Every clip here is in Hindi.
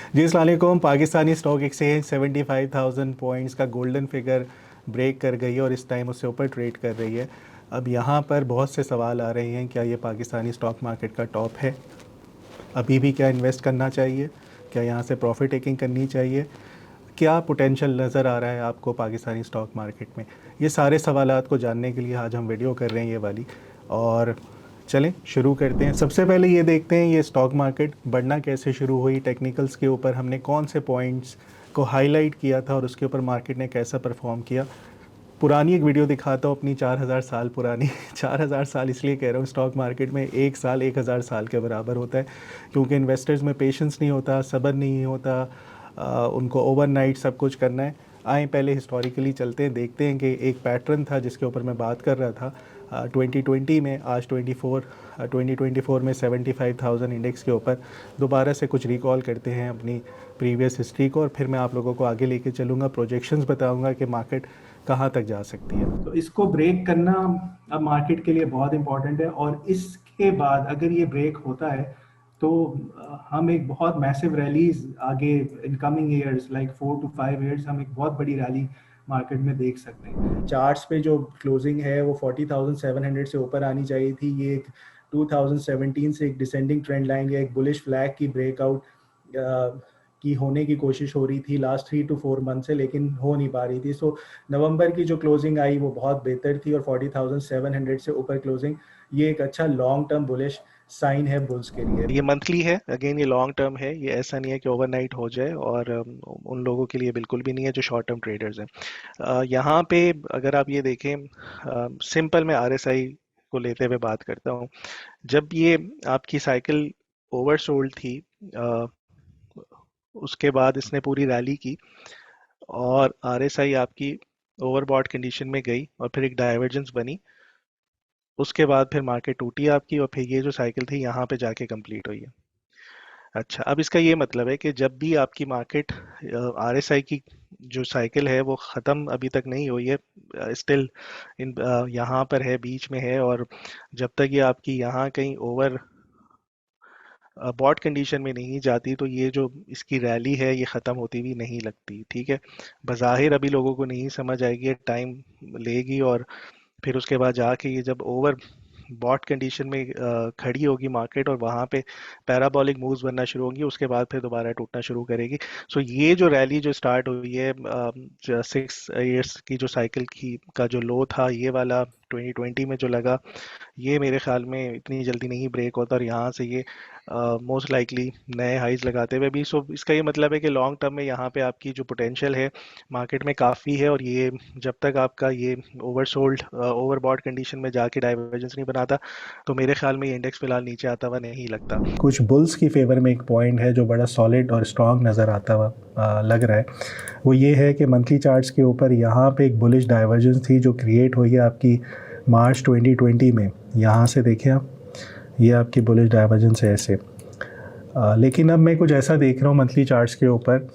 जी अस्सलाम वालेकुम। पाकिस्तानी स्टॉक एक्सचेंज 75,000 पॉइंट्स का गोल्डन फिगर ब्रेक कर गई है और इस टाइम उससे ऊपर ट्रेड कर रही है। अब यहाँ पर बहुत से सवाल आ रहे हैं, क्या ये पाकिस्तानी स्टॉक मार्केट का टॉप है? अभी भी क्या इन्वेस्ट करना चाहिए? क्या यहाँ से प्रॉफिट टेकिंग करनी चाहिए? क्या पोटेंशियल नज़र आ रहा है आपको पाकिस्तानी स्टॉक मार्केट में? ये सारे सवालात को जानने के लिए आज हम वीडियो कर रहे हैं ये वाली। और चलें शुरू करते हैं। सबसे पहले ये देखते हैं ये स्टॉक मार्केट बढ़ना कैसे शुरू हुई। टेक्निकल्स के ऊपर हमने कौन से पॉइंट्स को हाईलाइट किया था और उसके ऊपर मार्केट ने कैसा परफॉर्म किया। पुरानी एक वीडियो दिखाता हूँ अपनी, 4000 साल पुरानी। 4000 साल इसलिए कह रहा हूँ, स्टॉक मार्केट में एक साल 1000 साल के बराबर होता है, क्योंकि इन्वेस्टर्स में पेशेंस नहीं होता, सब्र नहीं होता, उनको ओवरनाइट सब कुछ करना है। आए पहले हिस्टोरिकली चलते हैं, देखते हैं कि एक पैटर्न था जिसके ऊपर मैं बात कर रहा था 2020 में। आज 2024 में 75,000 इंडेक्स के ऊपर दोबारा से कुछ रिकॉल करते हैं अपनी प्रीवियस हिस्ट्री को, और फिर मैं आप लोगों को आगे लेके चलूँगा, प्रोजेक्शंस बताऊँगा कि मार्केट कहाँ तक जा सकती है। तो इसको ब्रेक करना अब मार्केट के लिए बहुत इंपॉर्टेंट है, और इसके बाद अगर ये ब्रेक होता है तो हम एक बहुत मैसिव रैलीज आगे in coming years, like 4 to 5 years, हम एक बहुत बड़ी रैली मार्केट में देख सकते हैं। चार्ट्स पे जो क्लोजिंग है वो 40,700 से ऊपर आनी चाहिए थी। ये एक 2017 से एक डिसेंडिंग ट्रेंड लाइन या एक बुलिश फ्लैग की ब्रेकआउट की होने की कोशिश हो रही थी लास्ट 3 to 4 मंथ से, लेकिन हो नहीं पा रही थी। सो नवंबर की जो क्लोजिंग आई वो बहुत बेहतर थी, और 40,700 से ऊपर क्लोजिंग ये एक अच्छा लॉन्ग टर्म बुलिश साइन है बुल्स के लिए। ये मंथली है, अगेन ये लॉन्ग टर्म है, ये ऐसा नहीं है कि ओवरनाइट हो जाए, और उन लोगों के लिए बिल्कुल भी नहीं है जो शॉर्ट टर्म ट्रेडर्स हैं। यहाँ पे अगर आप ये देखें, सिंपल मैं आरएसआई को लेते हुए बात करता हूँ। जब ये आपकी साइकिल ओवरसोल्ड थी, अ, उसके बाद इसने पूरी रैली की और आरएसआई आपकी ओवरबॉट कंडीशन में गई और फिर एक डाइवर्जेंस बनी। उसके बाद फिर मार्केट टूटी आपकी, और फिर ये जो साइकिल थी यहाँ पे जाके कंप्लीट हुई है। अच्छा, अब इसका ये मतलब है कि जब भी आपकी मार्केट आरएसआई की जो साइकिल है वो ख़त्म अभी तक नहीं हुई है, स्टिल इन यहाँ पर है, बीच में है, और जब तक ये आपकी यहाँ कहीं ओवर बॉट कंडीशन में नहीं जाती तो ये जो इसकी रैली है ये ख़त्म होती हुई नहीं लगती। ठीक है, बज़ाहिर अभी लोगों को नहीं समझ आएगी, टाइम लेगी, और फिर उसके बाद जाके ये जब ओवर बॉट कंडीशन में खड़ी होगी मार्केट और वहाँ पे पैराबोलिक मूव्स बनना शुरू होंगी, उसके बाद फिर दोबारा टूटना शुरू करेगी। सो ये जो रैली जो स्टार्ट हुई है 6 इयर्स की जो साइकिल की का जो लो था ये वाला 2020 में जो लगा, ये मेरे ख्याल में इतनी जल्दी नहीं ब्रेक होता, और यहाँ से ये मोस्ट लाइकली नए हाइज लगाते हुए भी। सो इसका ये मतलब है कि लॉन्ग टर्म में यहाँ पे आपकी जो पोटेंशियल है मार्केट में काफ़ी है, और ये जब तक आपका ये ओवरसोल्ड ओवरबॉट कंडीशन में जाके डाइवर्जेंस नहीं बनाता तो मेरे ख्याल में ये इंडेक्स फिलहाल नीचे आता हुआ नहीं लगता। कुछ बुल्स की फेवर में एक पॉइंट है जो बड़ा सॉलिड और स्ट्रांग नज़र आता हुआ लग रहा है। वो ये है कि मंथली चार्ट्स के ऊपर यहाँ पे एक बुलिश डाइवर्जेंस थी जो क्रिएट हुई है आपकी मार्च 2020 में। यहाँ से देखें आप, ये आपकी बुलिश डाइवर्जेंस है ऐसे। लेकिन अब मैं कुछ ऐसा देख रहा हूँ मंथली चार्ट्स के ऊपर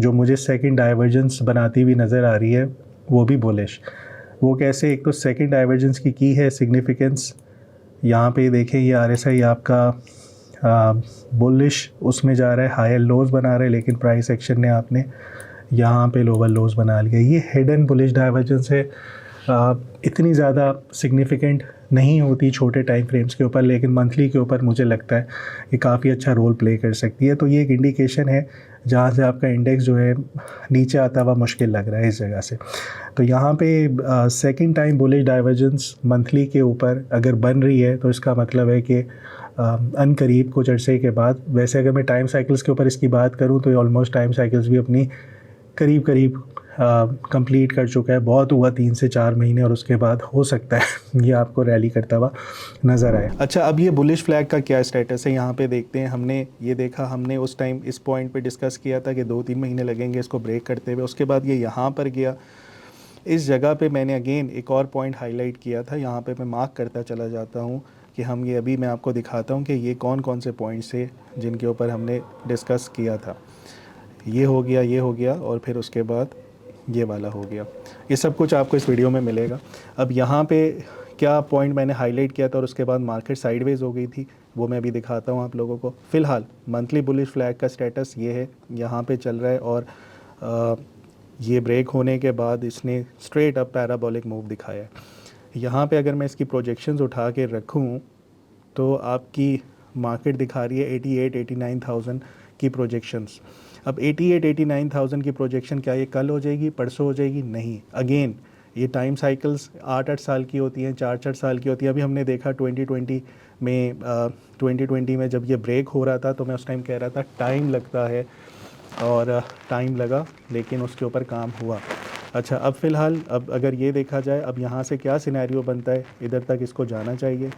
जो मुझे सेकंड डाइवर्जेंस बनाती हुई नज़र आ रही है, वो भी बुलिश। वो कैसे? एक तो सेकंड डाइवर्जेंस की है सिग्निफिकेंस। यहाँ पे देखें, ये आरएसआई आपका बुलिश उसमें जा रहा है, हायर लोज बना रहा है, लेकिन प्राइस एक्शन ने आपने यहाँ पे लोअर लोज बना लिया। ये हिडन बुलिश डाइवर्जेंस है, इतनी ज़्यादा सिग्निफिकेंट नहीं होती छोटे टाइम फ्रेम्स के ऊपर, लेकिन मंथली के ऊपर मुझे लगता है ये काफ़ी अच्छा रोल प्ले कर सकती है। तो ये एक इंडिकेशन है जहाँ से आपका इंडेक्स जो है नीचे आता हुआ मुश्किल लग रहा है इस जगह से। तो यहाँ पे second time bullish divergence monthly के ऊपर अगर बन रही है तो इसका मतलब है कि अनकरीब कुछ अरसे के बाद, वैसे अगर मैं टाइम साइकिल्स के ऊपर इसकी बात करूँ तो ऑलमोस्ट टाइम साइकिल्स भी अपनी करीब करीब कंप्लीट कर चुका है। बहुत हुआ 3 से 4 महीने, और उसके बाद हो सकता है ये आपको रैली करता हुआ नज़र आए। अच्छा, अब ये बुलिश फ्लैग का क्या स्टेटस है यहाँ पे देखते हैं। हमने ये देखा, हमने उस टाइम इस पॉइंट पे डिस्कस किया था कि 2-3 महीने लगेंगे इसको ब्रेक करते हुए। उसके बाद ये यहाँ पर गया। इस जगह पे मैंने अगेन एक और पॉइंट हाईलाइट किया था, यहाँ पे मैं मार्क करता चला जाता हूँ कि हम ये अभी मैं आपको दिखाता हूँ कि ये कौन कौन से पॉइंट्स थे जिनके ऊपर हमने डिस्कस किया था। ये हो गया, ये हो गया, और फिर उसके बाद ये वाला हो गया। ये सब कुछ आपको इस वीडियो में मिलेगा। अब यहाँ पे क्या पॉइंट मैंने हाईलाइट किया था और उसके बाद मार्केट साइडवेज हो गई थी, वो मैं अभी दिखाता हूँ आप लोगों को। फ़िलहाल मंथली बुलिश फ्लैग का स्टेटस ये है, यहाँ पे चल रहा है और अ, ये ब्रेक होने के बाद इसने स्ट्रेट अप पैराबोलिक मूव दिखाया है। यहाँ पे अगर मैं इसकी प्रोजेक्शंस उठा के रखूँ तो आपकी मार्केट दिखा रही है 88-89,000 की प्रोजेक्शंस। अब 88-89,000 की प्रोजेक्शन क्या ये कल हो जाएगी, परसों हो जाएगी? नहीं। अगेन ये टाइम साइकिल्स 8-8 साल की होती हैं, 4-4 साल की होती है। अभी हमने देखा 2020 में जब ये ब्रेक हो रहा था तो मैं उस टाइम कह रहा था टाइम लगता है, और टाइम लगा लेकिन उसके ऊपर काम हुआ। अच्छा, अब फ़िलहाल अब अगर ये देखा जाए, अब यहाँ से क्या सिनेरियो बनता है, इधर तक इसको जाना चाहिए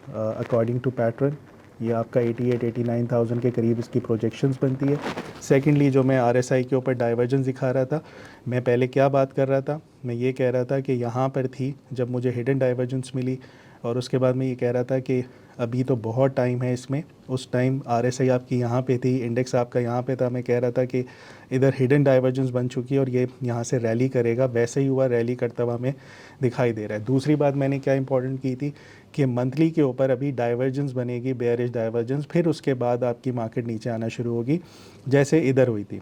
अकॉर्डिंग टू पैटर्न। ये आपका 88-89,000 के करीब इसकी प्रोजेक्शंस बनती है। सेकेंडली जो मैं आरएसआई के ऊपर डाइवर्जेंस दिखा रहा था, मैं पहले क्या बात कर रहा था, मैं ये कह रहा था कि यहाँ पर थी जब मुझे हिडन डाइवर्जेंस मिली, और उसके बाद मैं ये कह रहा था कि अभी तो बहुत टाइम है इसमें। उस टाइम आरएसआई आपकी यहाँ पे थी, इंडेक्स आपका यहाँ पे था। मैं कह रहा था कि इधर हिडन डाइवर्जेंस बन चुकी है और ये यहाँ से रैली करेगा। वैसे ही हुआ, रैली करता हुआ हमें दिखाई दे रहा है। दूसरी बात मैंने क्या इंपॉर्टेंट की थी कि मंथली के ऊपर अभी डाइवर्जेंस बनेगी, बेयरिश डाइवर्जेंस, फिर उसके बाद आपकी मार्केट नीचे आना शुरू होगी जैसे इधर हुई थी।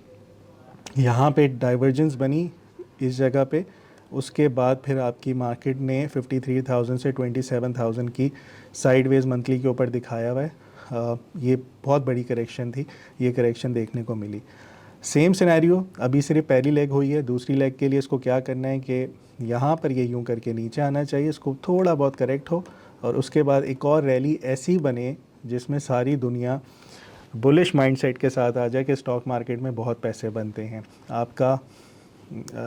यहाँ पे डाइवर्जेंस बनी इस जगह पे, उसके बाद फिर आपकी मार्केट ने 53,000 से 27,000 की साइडवेज मंथली के ऊपर दिखाया हुआ है। ये बहुत बड़ी करेक्शन थी, ये करेक्शन देखने को मिली। सेम सिनेरियो अभी सिर्फ पहली लेग हुई है। दूसरी लेग के लिए इसको क्या करना है कि यहाँ पर ये यूं करके नीचे आना चाहिए, इसको थोड़ा बहुत करेक्ट हो, और उसके बाद एक और रैली ऐसी बने जिसमें सारी दुनिया बुलिश माइंडसेट के साथ आ जाए कि स्टॉक मार्केट में बहुत पैसे बनते हैं। आपका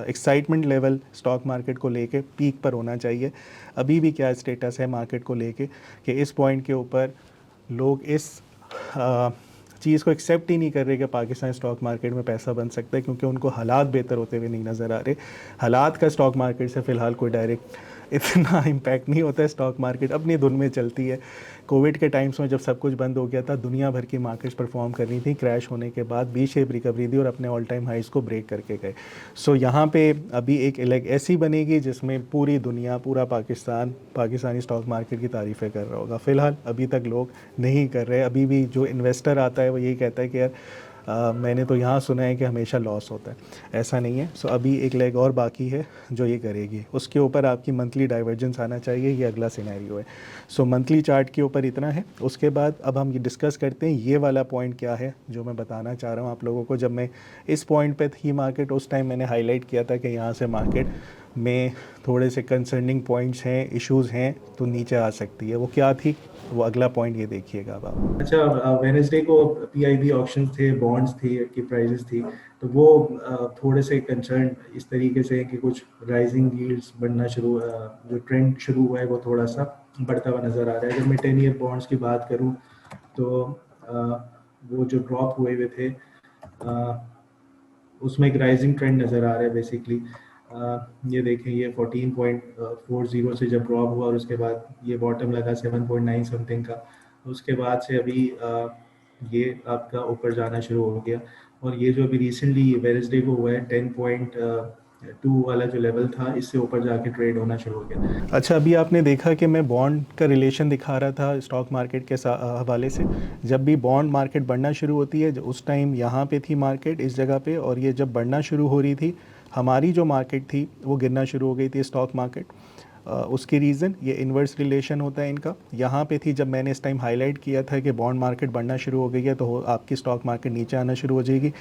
एक्साइटमेंट लेवल स्टॉक मार्केट को लेके पीक पर होना चाहिए। अभी भी क्या स्टेटस है मार्केट को लेके कि इस पॉइंट के ऊपर लोग इस चीज़ को एक्सेप्ट ही नहीं कर रहे कि पाकिस्तान स्टॉक मार्केट में पैसा बन सकता है, क्योंकि उनको हालात बेहतर होते हुए नहीं नज़र आ रहे। हालात का स्टॉक मार्केट से फ़िलहाल कोई डायरेक्ट इतना इम्पैक्ट नहीं होता है। स्टॉक मार्केट अपनी धुन में चलती है। कोविड के टाइम्स में जब सब कुछ बंद हो गया था, दुनिया भर की मार्केट्स परफॉर्म कर रही थी। क्रैश होने के बाद वी शेप रिकवरी दी और अपने ऑल टाइम हाइस को ब्रेक करके गए। सो यहाँ पे अभी एक लेग ऐसी बनेगी जिसमें पूरी दुनिया, पूरा पाकिस्तान पाकिस्तानी स्टॉक मार्केट की तारीफ़ें कर रहा होगा। फ़िलहाल अभी तक लोग नहीं कर रहे। अभी भी जो इन्वेस्टर आता है वो यही कहता है कि यार मैंने तो यहाँ सुना है कि हमेशा लॉस होता है। ऐसा नहीं है। सो अभी एक लेग और बाकी है जो ये करेगी, उसके ऊपर आपकी मंथली डाइवर्जेंस आना चाहिए। ये अगला सिनेरियो है। सो मंथली चार्ट के ऊपर इतना है। उसके बाद अब हम ये डिस्कस करते हैं ये वाला पॉइंट क्या है जो मैं बताना चाह रहा हूँ आप लोगों को। जब मैं इस पॉइंट पे थी मार्केट, उस टाइम मैंने हाईलाइट किया था कि यहाँ से मार्केट में थोड़े से कंसर्निंग पॉइंट्स हैं, इश्यूज़ हैं, तो नीचे आ सकती है। वो क्या थी, वो अगला पॉइंट ये देखिएगा अब आप। अच्छा, वेनेसडे को पीआईबी ऑक्शंस थे, बॉन्ड्स थी की प्राइसेस थी, तो वो थोड़े से कंसर्न इस तरीके से कि कुछ राइजिंग यील्ड्स बनना शुरू, जो ट्रेंड शुरू हुआ है वो थोड़ा सा बढ़ता हुआ नज़र आ रहा है। अगर मैं 10 ईयर बॉन्ड्स की बात करूं तो वो जो ड्रॉप हुए थे उसमें एक राइजिंग ट्रेंड नज़र आ रहा है बेसिकली। ये देखें, ये 14.40 से जब ड्रॉप हुआ और उसके बाद ये बॉटम लगा 7.9 समथिंग का, उसके बाद से अभी ये आपका ऊपर जाना शुरू हो गया। और ये जो अभी रिसेंटली वेडनेसडे को हुआ है 10.2 वाला जो लेवल था, इससे ऊपर जाके ट्रेड होना शुरू हो गया। अच्छा, अभी आपने देखा कि मैं बॉन्ड का रिलेशन दिखा रहा था स्टॉक मार्केट के हवाले से। जब भी बॉन्ड मार्केट बढ़ना शुरू होती है, उस टाइम यहाँ पे थी मार्केट इस जगह पे, और ये जब बढ़ना शुरू हो रही थी, हमारी जो मार्केट थी वो गिरना शुरू हो गई थी, स्टॉक मार्केट। उसकी रीज़न ये इन्वर्स रिलेशन होता है इनका। यहाँ पे थी जब मैंने इस टाइम हाईलाइट किया था कि बॉन्ड मार्केट बढ़ना शुरू हो गई है तो आपकी स्टॉक मार्केट नीचे आना शुरू हो जाएगी।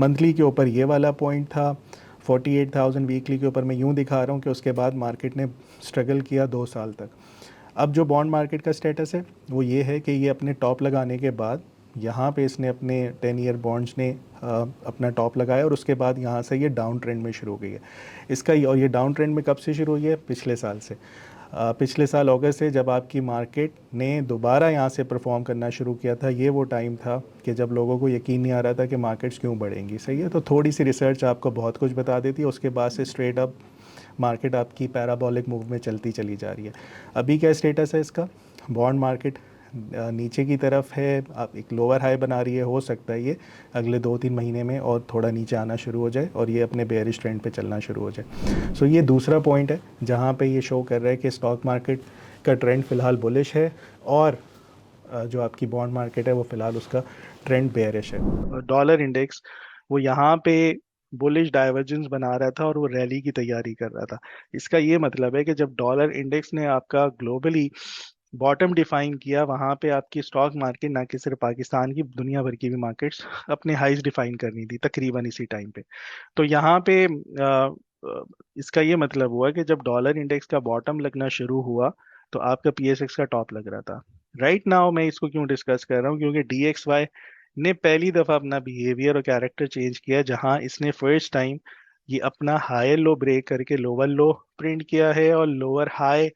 मंथली के ऊपर ये वाला पॉइंट था 48,000। वीकली के ऊपर मैं यूँ दिखा रहा हूँ कि उसके बाद मार्केट ने स्ट्रगल किया 2 साल तक। अब जो बॉन्ड मार्केट का स्टेटस है वो ये है कि ये अपने टॉप लगाने के बाद यहाँ पे इसने अपने 10 ईयर बॉन्ड्स ने अपना टॉप लगाया, और उसके बाद यहाँ से ये डाउन ट्रेंड में शुरू हो गई है इसका। और ये डाउन ट्रेंड में कब से शुरू हुई है? पिछले साल से। पिछले साल अगस्त से जब आपकी मार्केट ने दोबारा यहाँ से परफॉर्म करना शुरू किया था, ये वो टाइम था कि जब लोगों को यकीन नहीं आ रहा था कि मार्केट्स क्यों बढ़ेंगी। सही है, तो थोड़ी सी रिसर्च आपको बहुत कुछ बता देती है। उसके बाद से स्ट्रेट अप मार्केट आपकी पैराबोलिक मूव में चलती चली जा रही है। अभी क्या स्टेटस है इसका? बॉन्ड मार्केट नीचे की तरफ है, आप एक लोअर हाई बना रही है। हो सकता है ये अगले 2-3 महीने में और थोड़ा नीचे आना शुरू हो जाए और ये अपने बेयरिश ट्रेंड पे चलना शुरू हो जाए। सो ये दूसरा पॉइंट है जहाँ पे ये शो कर रहा है कि स्टॉक मार्केट का ट्रेंड फ़िलहाल बुलिश है, और जो आपकी बॉन्ड मार्केट है वो फ़िलहाल उसका ट्रेंड बेयरिश है। डॉलर इंडेक्स वो यहाँ पे बुलिश डाइवर्जेंस बना रहा था और वो रैली की तैयारी कर रहा था। इसका ये मतलब है कि जब डॉलर इंडेक्स ने आपका ग्लोबली बॉटम डिफाइन किया, वहां पे आपकी स्टॉक मार्केट, ना कि सिर्फ पाकिस्तान की, दुनिया भर की भी मार्केट्स अपने हाइज डिफाइन करनी थी तकरीबन इसी टाइम पे। तो यहाँ पे इसका ये मतलब हुआ कि जब डॉलर इंडेक्स का बॉटम लगना शुरू हुआ तो आपका पीएसएक्स का टॉप लग रहा था। राइट नाउ मैं इसको क्यों डिस्कस कर रहा हूँ, क्योंकि डीएक्सवाई ने पहली दफा अपना बिहेवियर और कैरेक्टर चेंज किया, जहां इसने फर्स्ट टाइम ये अपना हायर लो ब्रेक करके लोअर लो प्रिंट किया है, और लोअर हाई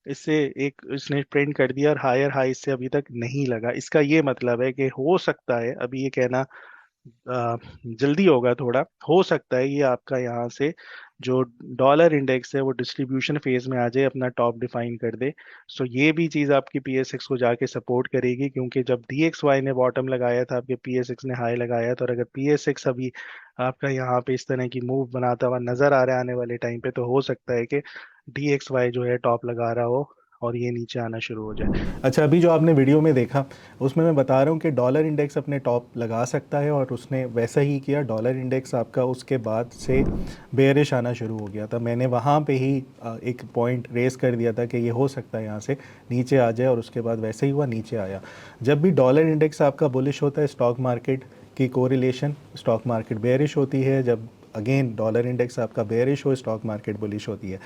इससे एक इसने प्रिंट कर दिया, और हायर हाई इससे अभी तक नहीं लगा। इसका ये मतलब है कि हो सकता है, अभी ये कहना जल्दी होगा थोड़ा, हो सकता है ये आपका यहाँ से जो डॉलर इंडेक्स है वो डिस्ट्रीब्यूशन फेज में आ जाए, अपना टॉप डिफाइन कर दे। सो ये भी चीज़ आपकी पीएसएक्स को जाके सपोर्ट करेगी, क्योंकि जब डीएक्सवाई ने बॉटम लगाया था आपके पीएसएक्स ने हाई लगाया था। और अगर पीएसएक्स अभी आपका यहाँ पे इस तरह की मूव बनाता हुआ नजर आ रहा है आने वाले टाइम पे, तो हो सकता है कि डीएक्सवाई जो है टॉप लगा रहा हो और ये नीचे आना शुरू हो जाए। अच्छा, अभी जो आपने वीडियो में देखा उसमें मैं बता रहा हूँ कि डॉलर इंडेक्स अपने टॉप लगा सकता है, और उसने वैसा ही किया। डॉलर इंडेक्स आपका उसके बाद से बेयरिश आना शुरू हो गया था। मैंने वहाँ पे ही एक पॉइंट रेस कर दिया था कि ये हो सकता है यहाँ से नीचे आ जाए, और उसके बाद वैसे ही हुआ, नीचे आया। जब भी डॉलर इंडेक्स आपका बुलिश होता है, स्टॉक मार्केट की कोरिलेशन, स्टॉक मार्केट बेयरिश होती है। जब अगेन डॉलर इंडेक्स आपका बेयरिश हो, स्टॉक मार्केट बुलिश होती है।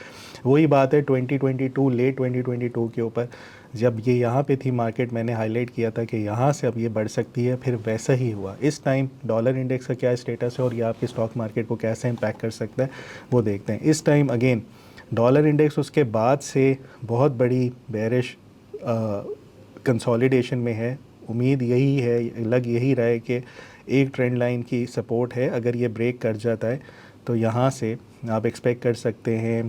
वही बात है 2022, लेट 2022 के ऊपर, जब ये यहाँ पे थी मार्केट, मैंने हाईलाइट किया था कि यहाँ से अब ये बढ़ सकती है, फिर वैसा ही हुआ। इस टाइम डॉलर इंडेक्स का क्या स्टेटस है और ये आपकी स्टॉक मार्केट को कैसे इम्पैक्ट कर सकता है वो देखते हैं। इस टाइम अगेन डॉलर इंडेक्स उसके बाद से बहुत बड़ी बेरिश कंसोलिडेशन में है। उम्मीद यही है, लग यही रहा है कि एक ट्रेंड लाइन की सपोर्ट है। अगर ये ब्रेक कर जाता है तो यहाँ से आप एक्सपेक्ट कर सकते हैं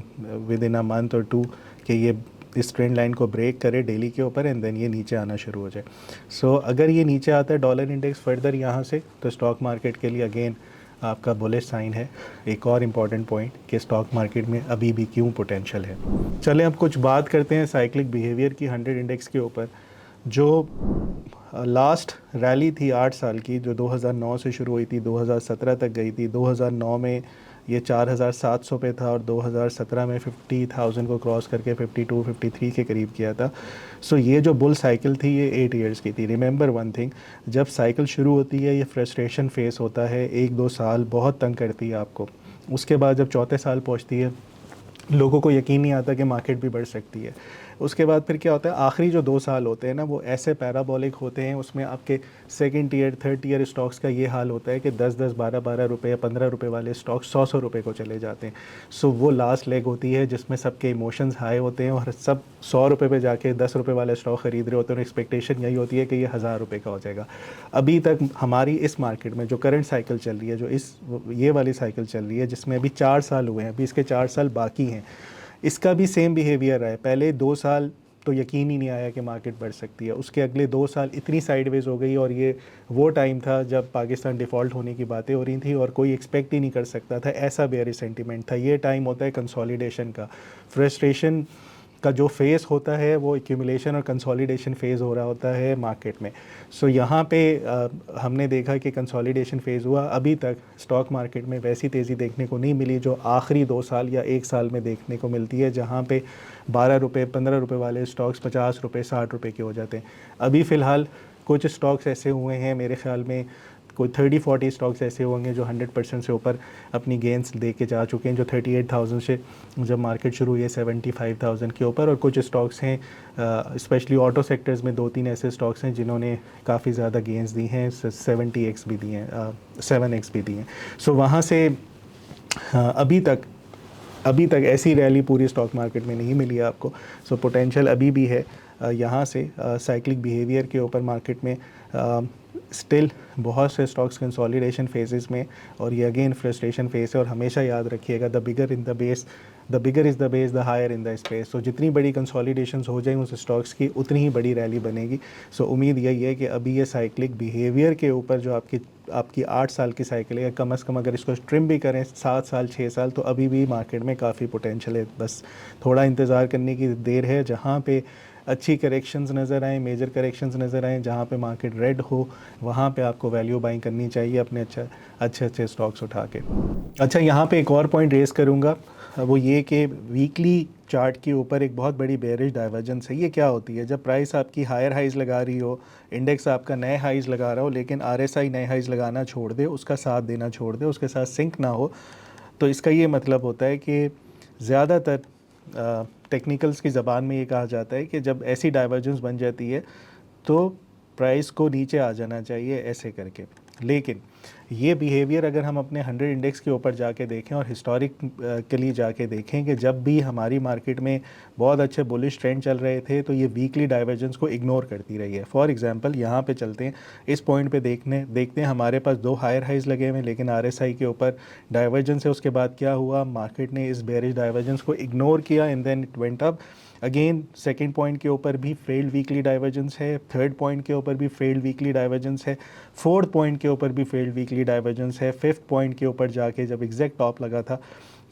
विद इन अ मंथ और टू कि ये इस ट्रेंड लाइन को ब्रेक करे डेली के ऊपर, एंड देन ये नीचे आना शुरू हो जाए। सो अगर ये नीचे आता है डॉलर इंडेक्स फर्दर यहाँ से, तो स्टॉक मार्केट के लिए अगेन आपका बुलिश साइन है। एक और इम्पॉर्टेंट पॉइंट कि स्टॉक मार्केट में अभी भी क्यों पोटेंशियल है। चलें अब कुछ बात करते हैं साइक्लिक बिहेवियर की 100 इंडेक्स के ऊपर। जो लास्ट रैली थी 8 साल की, जो 2009 से शुरू हुई थी, 2017 तक गई थी। 2009 में ये 4700 पे था और 2017 में 50,000 को क्रॉस करके 52 53 के करीब किया था। सो ये जो बुल साइकिल थी ये 8 इयर्स की थी। रिमेंबर वन थिंग, जब साइकिल शुरू होती है ये फ्रस्ट्रेशन फेस होता है, 1-2 साल बहुत तंग करती है आपको। उसके बाद जब चौथे साल पहुँचती है, लोगों को यकीन नहीं आता कि मार्केट भी बढ़ सकती है। उसके बाद फिर क्या होता है, आखिरी जो 2 साल होते हैं ना, वो ऐसे पैराबोलिक होते हैं। उसमें आपके second year third year stocks का ये हाल होता है कि 10-10 12-12 रुपये या 15 रुपये वाले स्टॉक 100-100 रुपये को चले जाते हैं। सो वो लास्ट लेग होती है जिसमें सबके इमोशंस हाई होते हैं और सब 100 रुपये पे जाके 10 रुपये वाले स्टॉक ख़रीद रहे होते हैं और एक्सपेक्टेशन यही होती है कि ये 1000 रुपये का हो जाएगा। अभी तक हमारी इस मार्केट में जो करंट साइकिल चल रही है, जो ये वाली साइकिल चल रही है, जिसमें अभी 4 साल हुए हैं, अभी इसके 4 साल बाकी हैं, इसका भी सेम बिहेवियर रहा है। पहले 2 साल तो यकीन ही नहीं आया कि मार्केट बढ़ सकती है। उसके अगले 2 साल इतनी साइडवेज हो गई, और ये वो टाइम था जब पाकिस्तान डिफ़ॉल्ट होने की बातें हो रही थी और कोई एक्सपेक्ट ही नहीं कर सकता था, ऐसा बेयरिश सेंटीमेंट था। ये टाइम होता है कंसोलिडेशन का। फ्रस्ट्रेशन का जो फेज़ होता है वो एक्यूमुलेशन और कंसोलिडेशन फेज़ हो रहा होता है मार्केट में। सो यहाँ पे हमने देखा कि कंसोलिडेशन फेज़ हुआ। अभी तक स्टॉक मार्केट में वैसी तेज़ी देखने को नहीं मिली जो आखिरी 2 साल या 1 साल में देखने को मिलती है, जहाँ पे 12 रुपये 15 रुपये वाले स्टॉक्स 50 रुपये 60 रुपये के हो जाते हैं। अभी फ़िलहाल कुछ स्टॉक्स ऐसे हुए हैं, मेरे ख्याल में कोई 30-40 स्टॉक्स ऐसे होंगे जो 100% से ऊपर अपनी गेंस दे के जा चुके हैं, जो 38,000 से जब मार्केट शुरू हुई है 75,000 के ऊपर। और कुछ स्टॉक्स हैं स्पेशली ऑटो सेक्टर्स में 2-3 ऐसे स्टॉक्स हैं जिन्होंने काफ़ी ज़्यादा गेंस दी हैं, 70x भी दिए हैं, 7x भी दिए हैं। सो वहाँ से अभी तक ऐसी रैली पूरी स्टॉक मार्केट में नहीं मिली है आपको। सो पोटेंशियल अभी भी है यहाँ से साइक्लिक बिहेवियर के ऊपर मार्केट में। स्टिल बहुत से स्टॉक्स कंसोलिडेशन फेजेस में, और ये अगेन फ्रस्ट्रेशन फेस है। और हमेशा याद रखिएगा, the bigger is the base, the higher in the space. So जितनी बड़ी कंसोलिडेशंस हो जाएंगी उस स्टॉक्स की, उतनी ही बड़ी रैली बनेगी। सो उम्मीद यही है कि अभी ये साइक्लिक बिहेवियर के ऊपर जो आपकी 8 साल की साइकिल है, कम से कम अगर इसको ट्रिम भी करें 7 साल 6 साल, तो अभी भी मार्केट में काफ़ी पोटेंशियल है। बस थोड़ा इंतज़ार करने की देर है। जहाँ पे अच्छी करेक्शंस नज़र आए, मेजर करेक्शंस नज़र आए, जहाँ पे मार्केट रेड हो वहाँ पे आपको वैल्यू बाइंग करनी चाहिए अपने अच्छे अच्छे स्टॉक्स उठा के। अच्छा, यहाँ पे एक और पॉइंट रेस करूँगा, वो ये कि वीकली चार्ट के ऊपर एक बहुत बड़ी बेरिश डाइवर्जेंस है। ये क्या होती है? जब प्राइस आपकी हायर हाइज लगा रही हो, इंडेक्स आपका नए हाइज लगा रहा हो, लेकिन आरएसआई नए हाइज लगाना छोड़ दे, उसका साथ देना छोड़ दे, उसके साथ सिंक ना हो, तो इसका ये मतलब होता है कि ज़्यादातर टेक्निकल्स की ज़बान में ये कहा जाता है कि जब ऐसी डाइवर्जेंस बन जाती है तो प्राइस को नीचे आ जाना चाहिए ऐसे करके। लेकिन ये बिहेवियर अगर हम अपने 100 इंडेक्स के ऊपर जाके देखें और हिस्टोरिक के लिए जाके देखें कि जब भी हमारी मार्केट में बहुत अच्छे बुलिश ट्रेंड चल रहे थे तो ये वीकली डाइवर्जेंस को इग्नोर करती रही है। फॉर एग्जांपल यहाँ पे चलते हैं, इस पॉइंट पे देखते हैं हमारे पास 2 हायर हाइज लगे हुए हैं, लेकिन आरएसआई के ऊपर डाइवर्जेंस है। उसके बाद क्या हुआ, मार्केट ने इस बेरिश डाइवर्जेंस को इग्नोर किया and then it went up again. Second point के ऊपर भी फेल्ड वीकली डाइवर्जेंस है, थर्ड पॉइंट के ऊपर भी फेल्ड वीकली डाइवर्जेंस है, फोर्थ पॉइंट के ऊपर भी फेल्ड वीकली डाइवर्जेंस है, फिफ्थ पॉइंट के ऊपर जाके जब एग्जैक्ट टॉप लगा था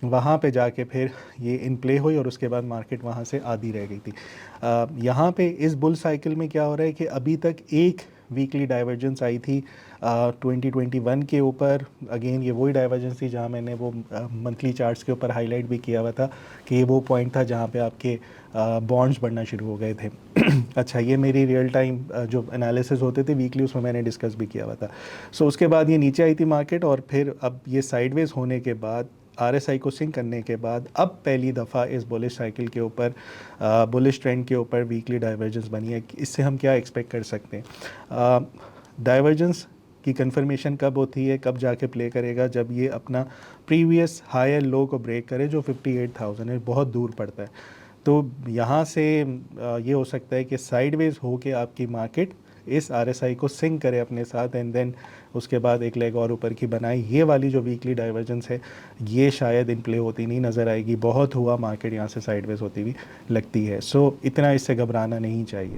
वहाँ पे जाके फिर ये इन प्ले हुई और उसके बाद मार्केट वहाँ से आधी रह गई थी। यहाँ पे इस बुल साइकिल में क्या हो रहा है कि अभी तक एक वीकली डाइवर्जेंस आई थी 2021 के ऊपर। अगेन ये वही डाइवर्जेंस थी जहाँ मैंने वो मंथली चार्ट्स के ऊपर हाईलाइट भी किया हुआ था कि ये वो पॉइंट था जहाँ पे आपके बॉन्ड्स बढ़ना शुरू हो गए थे। अच्छा, ये मेरी रियल टाइम जो एनालिसिस होते थे वीकली उसमें मैंने डिस्कस भी किया हुआ था। सो उसके बाद ये नीचे आई थी मार्केट और फिर अब ये साइडवेज होने के बाद आरएसआई को सिंक करने के बाद अब पहली दफ़ा इस बुलिश साइकिल के ऊपर बुलिश ट्रेंड के ऊपर वीकली डाइवर्जेंस बनी है। इससे हम क्या एक्सपेक्ट कर सकते हैं? डाइवर्जेंस की कंफर्मेशन कब होती है, कब जाके प्ले करेगा? जब ये अपना प्रीवियस हायर लो को ब्रेक करे जो 58,000 है, बहुत दूर पड़ता है। तो यहाँ से ये हो सकता है कि साइडवेज हो के आपकी मार्केट इस आरएसआई को सिंक करे अपने साथ एंड देन उसके बाद एक लेग और ऊपर की बनाए। ये वाली जो वीकली डाइवर्जेंस है ये शायद इन प्ले होती नहीं नज़र आएगी। बहुत हुआ मार्केट यहाँ से साइडवेज होती हुई लगती है। सो इतना इससे घबराना नहीं चाहिए।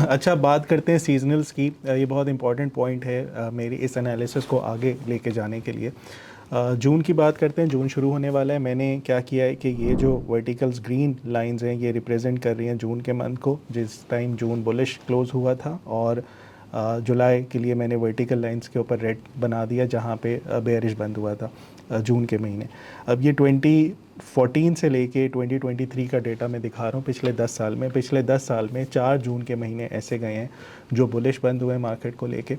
अच्छा, बात करते हैं सीजनल्स की। ये बहुत इंपॉर्टेंट पॉइंट है मेरी इस एनालिसिस को आगे लेके जाने के लिए। जून की बात करते हैं। जून शुरू होने वाला है। मैंने क्या किया है कि ये जो वर्टिकल्स ग्रीन लाइंस हैं ये रिप्रेजेंट कर रही हैं जून के मंथ को, जिस टाइम जून बुलिश क्लोज हुआ था, और जुलाई के लिए मैंने वर्टिकल लाइंस के ऊपर रेड बना दिया जहाँ पे बेयरिश बंद हुआ था जून के महीने। अब ये 2014 से लेके 2023 का डेटा मैं दिखा रहा हूँ पिछले 10 साल में। पिछले 10 साल में 4 जून के महीने ऐसे गए हैं जो बुलिश बंद हुए मार्केट को लेके,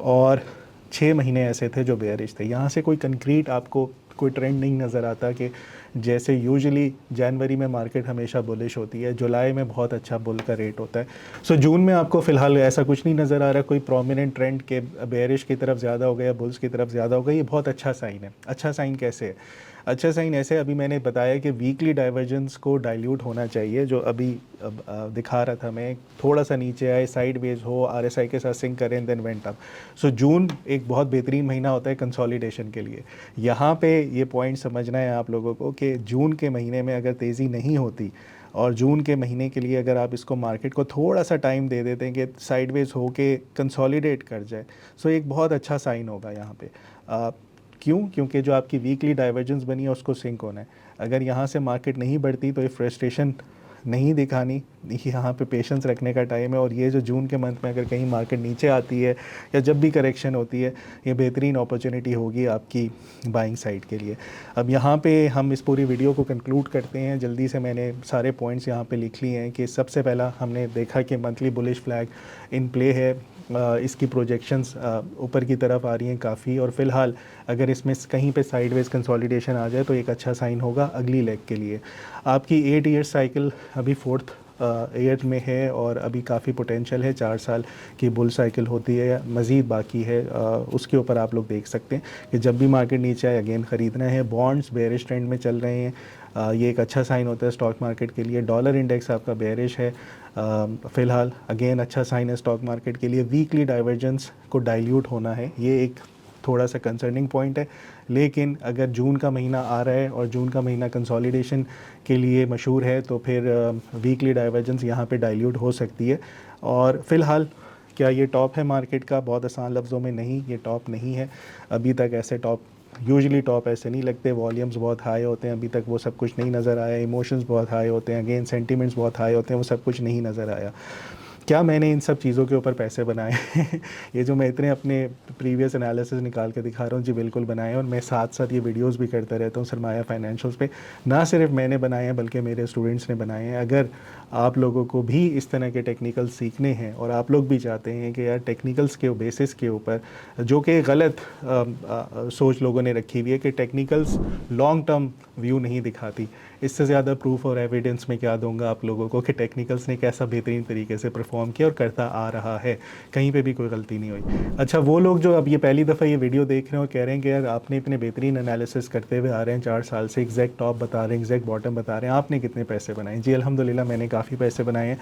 और 6 महीने ऐसे थे जो बेयरिश थे। यहाँ से कोई कंक्रीट आपको कोई ट्रेंड नहीं नज़र आता कि जैसे यूजुअली जनवरी में मार्केट हमेशा बुलिश होती है, जुलाई में बहुत अच्छा बुल का रेट होता है। सो जून में आपको फ़िलहाल ऐसा कुछ नहीं नज़र आ रहा कोई प्रोमिनेंट ट्रेंड के बेयरिश की तरफ ज़्यादा हो गया, बुल्स की तरफ ज़्यादा हो गया। ये बहुत अच्छा साइन है। अच्छा साइन कैसे है? अच्छा साइन ऐसे, अभी मैंने बताया कि वीकली डाइवर्जेंस को डाइल्यूट होना चाहिए, जो अभी दिखा रहा था मैं, थोड़ा सा नीचे आए, साइडवेज हो, आरएसआई के साथ सिंक करें, देन वेंट अप। सो जून एक बहुत बेहतरीन महीना होता है कंसोलिडेशन के लिए। यहाँ पे ये पॉइंट समझना है आप लोगों को कि जून के महीने में अगर तेज़ी नहीं होती और जून के महीने के लिए अगर आप इसको मार्केट को थोड़ा सा टाइम दे देते हैं कि साइडवेज हो के कंसोलिडेट कर जाए, सो एक बहुत अच्छा साइन होगा यहाँ पे। क्यों? क्योंकि जो आपकी वीकली डाइवर्जेंस बनी है उसको सिंक होना है। अगर यहाँ से मार्केट नहीं बढ़ती तो ये फ्रस्ट्रेशन नहीं दिखानी, यहाँ पे पेशेंस रखने का टाइम है। और ये जो जून के मंथ में अगर कहीं मार्केट नीचे आती है या जब भी करेक्शन होती है, ये बेहतरीन अपॉर्चुनिटी होगी आपकी बाइंग साइड के लिए। अब यहाँ पे हम इस पूरी वीडियो को कंक्लूड करते हैं। जल्दी से मैंने सारे पॉइंट्स यहाँ पे लिख लिए हैं कि सबसे पहला हमने देखा कि monthly bullish flag in play है। इसकी प्रोजेक्शंस ऊपर की तरफ आ रही हैं काफ़ी, और फ़िलहाल अगर इसमें कहीं पे साइडवेज कंसोलिडेशन आ जाए तो एक अच्छा साइन होगा अगली लेग के लिए। आपकी 8 ईयर साइकिल अभी 4th ईयर में है और अभी काफ़ी पोटेंशियल है। 4 साल की बुल साइकिल होती है, मज़ीद बाकी है। उसके ऊपर आप लोग देख सकते हैं कि जब भी मार्केट नीचे आए अगेन ख़रीदना है। बॉन्ड्स बेयरिश ट्रेंड में चल रहे हैं, ये एक अच्छा साइन होता है स्टॉक मार्केट के लिए। डॉलर इंडेक्स आपका बेयरिश है फ़िलहाल, अगेन अच्छा साइन है स्टॉक मार्केट के लिए। वीकली डाइवर्जेंस को डाइल्यूट होना है, ये एक थोड़ा सा कंसर्निंग पॉइंट है। लेकिन अगर जून का महीना आ रहा है और जून का महीना कंसोलिडेशन के लिए मशहूर है तो फिर वीकली डाइवर्जेंस यहाँ पे डाइल्यूट हो सकती है। और फ़िलहाल क्या ये टॉप है मार्केट का? बहुत आसान लफ्ज़ों में नहीं, ये टॉप नहीं है अभी तक। ऐसे टॉप यूजुअली टॉप ऐसे नहीं लगते, वॉल्यूम्स बहुत हाई होते हैं, अभी तक वो सब कुछ नहीं नज़र आया। इमोशंस बहुत हाई होते हैं, अगेन सेंटिमेंट्स बहुत हाई होते हैं, वो सब कुछ नहीं नज़र आया। क्या मैंने इन सब चीज़ों के ऊपर पैसे बनाए हैं? ये जो मैं इतने अपने प्रीवियस एनालिसिस निकाल के दिखा रहा हूँ जी, बिल्कुल बनाए हैं। और मैं साथ साथ ये वीडियोस भी करता रहता हूँ सरमाया फाइनेंशियल्स पे। ना सिर्फ मैंने बनाए हैं बल्कि मेरे स्टूडेंट्स ने बनाए हैं। अगर आप लोगों को भी इस तरह के टेक्निकल सीखने हैं और आप लोग भी चाहते हैं कि यार टेक्निकल्स के बेसिस के ऊपर, जो कि गलत सोच लोगों ने रखी हुई है कि टेक्निकल्स लॉन्ग टर्म व्यू नहीं दिखाती, इससे ज़्यादा प्रूफ और एविडेंस मैं क्या दूंगा आप लोगों को कि टेक्निकल्स ने कैसा बेहतरीन तरीके से परफॉर्म किया और करता आ रहा है, कहीं पे भी कोई गलती नहीं हुई। अच्छा, वो लोग जो अब ये पहली दफ़ा ये वीडियो देख रहे हैं और कह रहे हैं कि यार आपने इतने बेहतरीन एनालिसिस करते हुए आ रहे हैं 4 साल से, एग्जैक्ट टॉप बता रहे हैं, एग्जैक्ट बॉटम बता रहे हैं, आपने कितने पैसे बनाए? जी अल्हम्दुलिल्लाह मैंने काफ़ी पैसे बनाए हैं।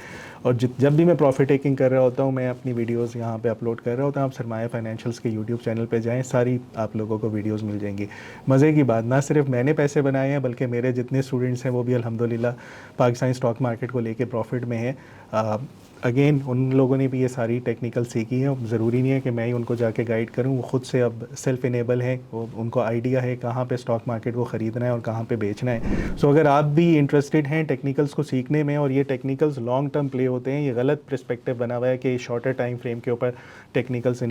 और जब भी मैं प्रॉफिट टेकिंग कर रहा होता हूँ, मैं अपनी वीडियोज़ यहाँ पर अपलोड कर रहा होता हूँ। आप सरमाया फाइनेंशियल्स के यूट्यूब चैनल पर जाएँ, सारी आप लोगों को वीडियोज़ मिल जाएंगी। मज़े की बात, ना सिर्फ मैंने पैसे बनाए हैं बल्कि मेरे जितने स्टूडेंट्स हैं वो भी अल्हम्दुलिल्लाह पाकिस्तानी स्टॉक मार्केट को लेके प्रॉफिट में है। अगेन उन लोगों ने भी ये सारी टेक्निकल सीखी है। ज़रूरी नहीं है कि मैं ही उनको जाके गाइड करूं, वो ख़ुद से अब सेल्फ इनेबल है, वो उनको आइडिया है कहाँ पे स्टॉक मार्केट को ख़रीदना है और कहाँ पे बेचना है। सो अगर आप भी इंटरेस्टेड हैं टेक्निकल्स को सीखने में, और ये टेक्निकल्स लॉन्ग टर्म प्ले होते हैं, ये गलत पर्सपेक्टिव बना हुआ है कि शॉर्टर टाइम फ्रेम के ऊपर टेक्निकल्स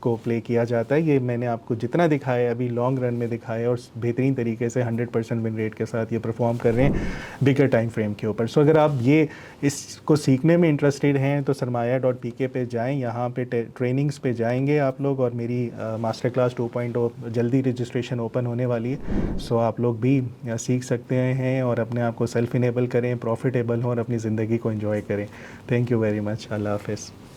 को प्ले किया जाता है। ये मैंने आपको जितना दिखाया अभी लॉन्ग रन में दिखाया और बेहतरीन तरीके से 100% विन रेट के साथ ये परफॉर्म कर रहे हैं बिगर टाइम फ्रेम के ऊपर। सो अगर आप ये इसको सीखने में इंटरेस्टेड हैं तो सरमाया.pk पे जाएं, यहाँ पे ट्रेनिंग्स पे जाएंगे आप लोग, और मेरी मास्टर क्लास 2.0 जल्दी रजिस्ट्रेशन ओपन होने वाली है। सो आप लोग भी सीख सकते हैं और अपने आप को सेल्फ इनेबल करें, प्रॉफिटेबल हों और अपनी ज़िंदगी को एंजॉय करें। Thank you very much. अल्लाह हाफ़िज़।